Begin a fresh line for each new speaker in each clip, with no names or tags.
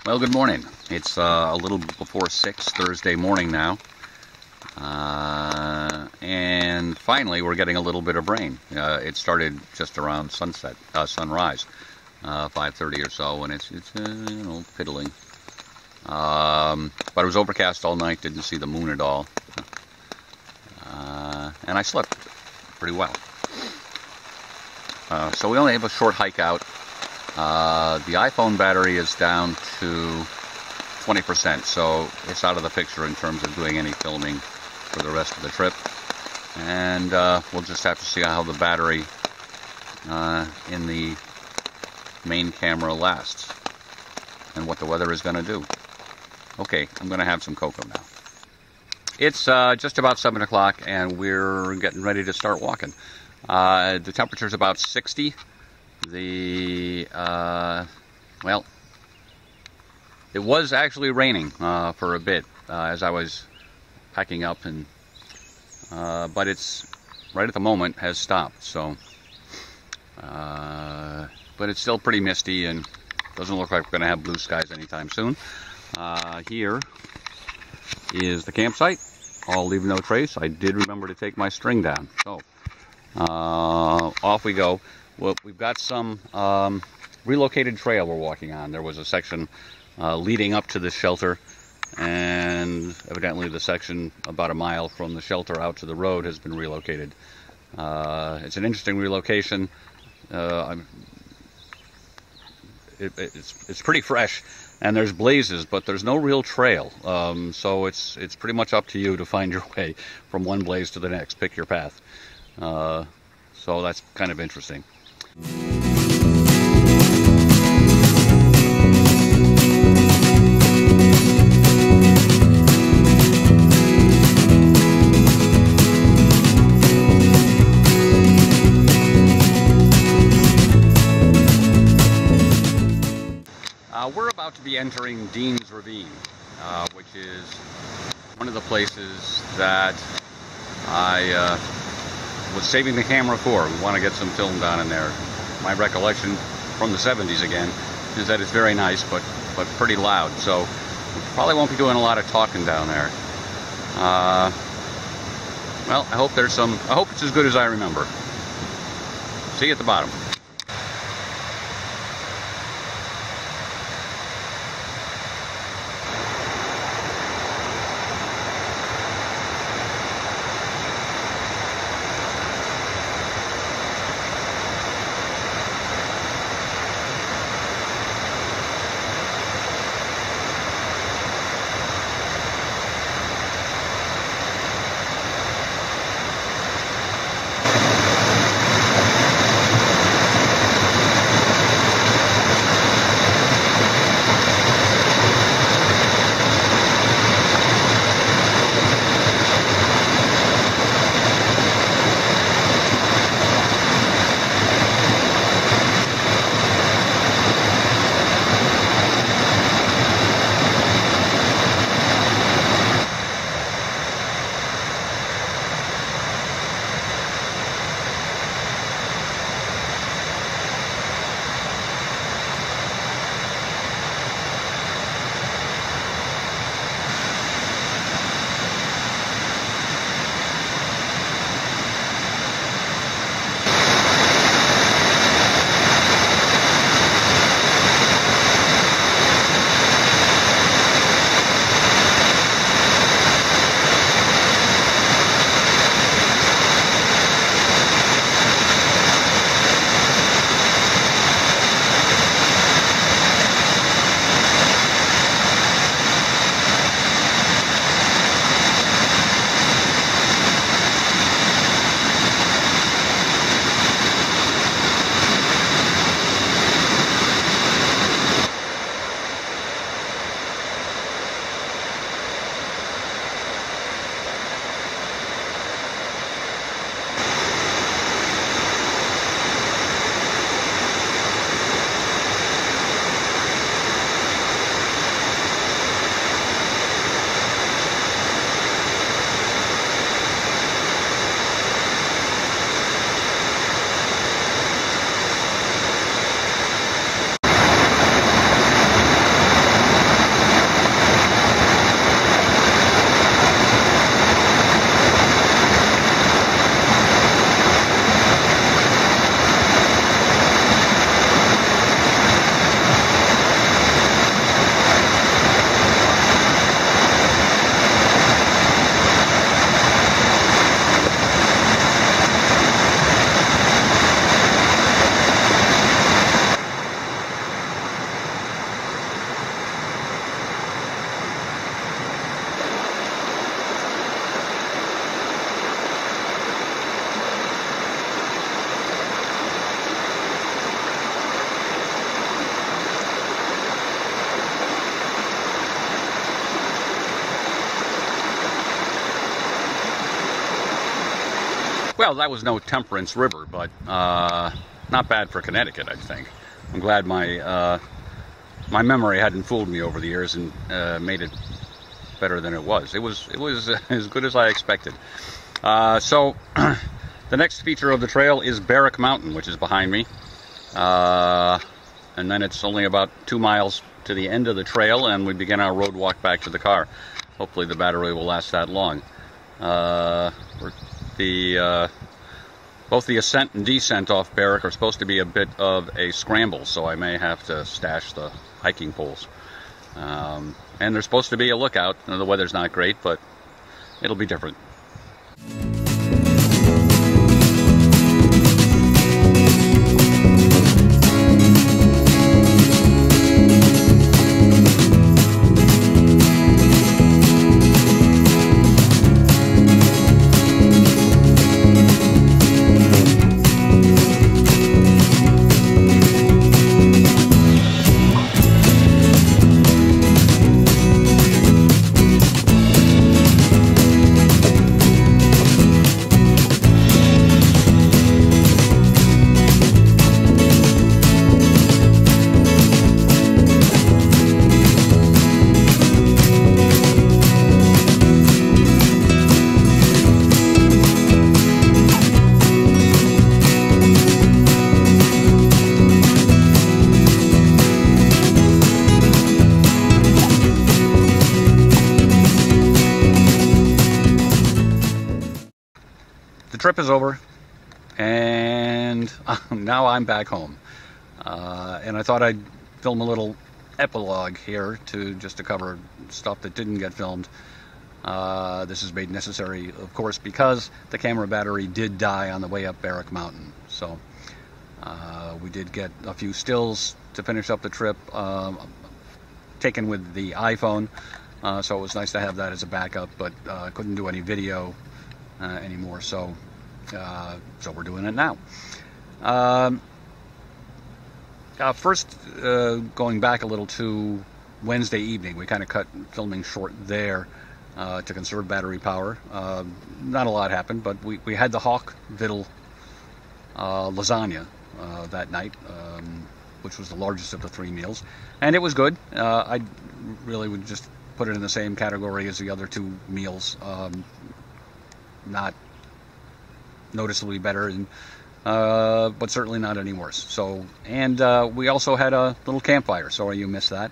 Well, good morning. It's a little before 6 Thursday morning now, and finally we're getting a little bit of rain. It started just around sunrise, 5:30 or so, and it's piddling. But it was overcast all night. Didn't see the moon at all, and I slept pretty well. So we only have a short hike out. The iPhone battery is down to 20%, so it's out of the picture in terms of doing any filming for the rest of the trip. And we'll just have to see how the battery in the main camera lasts and what the weather is going to do. Okay, I'm going to have some cocoa now. It's just about 7 o'clock and we're getting ready to start walking. The temperature's about 60. Well, it was actually raining for a bit as I was packing up, and but it's right at the moment has stopped. So, but it's still pretty misty and doesn't look like we're going to have blue skies anytime soon. Here is the campsite. I'll leave no trace. I did remember to take my string down, so off we go. Well, we've got some relocated trail we're walking on. There was a section leading up to the shelter, and evidently the section about a mile from the shelter out to the road has been relocated. It's an interesting relocation. It's pretty fresh, and there's blazes, but there's no real trail. So it's pretty much up to you to find your way from one blaze to the next. Pick your path. So that's kind of interesting. We're about to be entering Dean's Ravine, which is one of the places that I was saving the camera for. We want to get some film down in there. My recollection from the 70s again is that it's very nice, but pretty loud. So we probably won't be doing a lot of talking down there. Well, I hope it's as good as I remember. See you at the bottom. Well, that was no Temperance River, but not bad for Connecticut, I think. I'm glad my my memory hadn't fooled me over the years and made it better than it was. It was as good as I expected. So the next feature of the trail is Barrack Mountain, which is behind me. And then it's only about 2 miles to the end of the trail, and we begin our road walk back to the car. Hopefully the battery will last that long. Both the ascent and descent off Barrack are supposed to be a bit of a scramble, so I may have to stash the hiking poles. And there's supposed to be a lookout. The weather's not great, but it'll be different. The trip is over, and now I'm back home. And I thought I'd film a little epilogue here to cover stuff that didn't get filmed. This is made necessary, of course, because the camera battery did die on the way up Barrack Mountain. So we did get a few stills to finish up the trip, taken with the iPhone. So it was nice to have that as a backup, but couldn't do any video anymore, so we're doing it now. First, going back a little to Wednesday evening, we kind of cut filming short there to conserve battery power. Not a lot happened, but we had the Hawk Vittle lasagna that night, which was the largest of the 3 meals, and it was good. I really would just put it in the same category as the other 2 meals. Not noticeably better, but certainly not any worse. So, and we also had a little campfire. Sorry you missed that.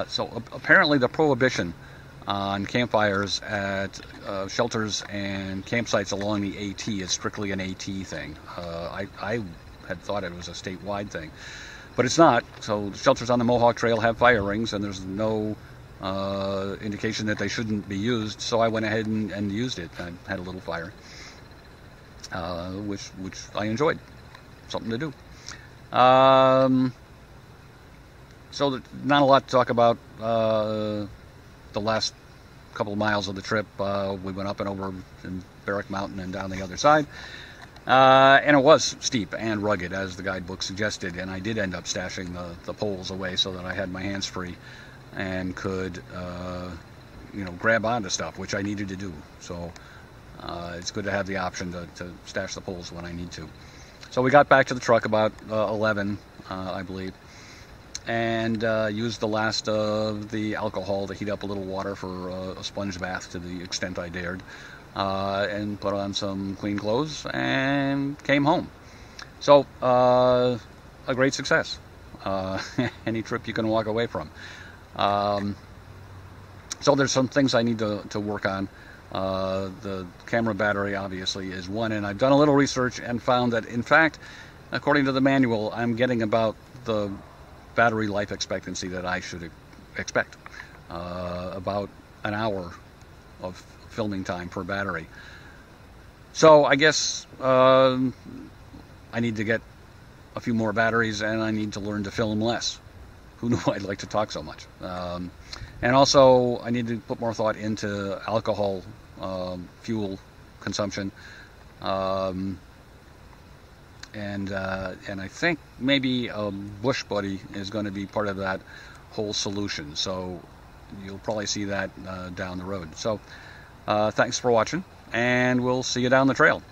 So apparently the prohibition on campfires at shelters and campsites along the AT is strictly an AT thing. I had thought it was a statewide thing, but it's not. So the shelters on the Mohawk Trail have fire rings, and there's no indication that they shouldn't be used, so I went ahead and used it. I had a little fire, which I enjoyed. Something to do. So not a lot to talk about. The last couple of miles of the trip, we went up and over in Barrack Mountain and down the other side, and it was steep and rugged, as the guidebook suggested, and I did end up stashing the poles away so that I had my hands free and could grab onto stuff, which I needed to do. So it's good to have the option to stash the poles when I need to. So we got back to the truck about 11, I believe, and used the last of the alcohol to heat up a little water for a sponge bath to the extent I dared, and put on some clean clothes and came home. So a great success. Any trip you can walk away from. So there's some things I need to work on. The camera battery obviously is one, and I've done a little research and found that, in fact, according to the manual, I'm getting about the battery life expectancy that I should expect. About an hour of filming time per battery. So I guess I need to get a few more batteries, and I need to learn to film less. Who knew I'd like to talk so much? And also, I need to put more thought into alcohol, fuel consumption, and I think maybe a bush buddy is going to be part of that whole solution. So you'll probably see that down the road. So thanks for watching, and we'll see you down the trail.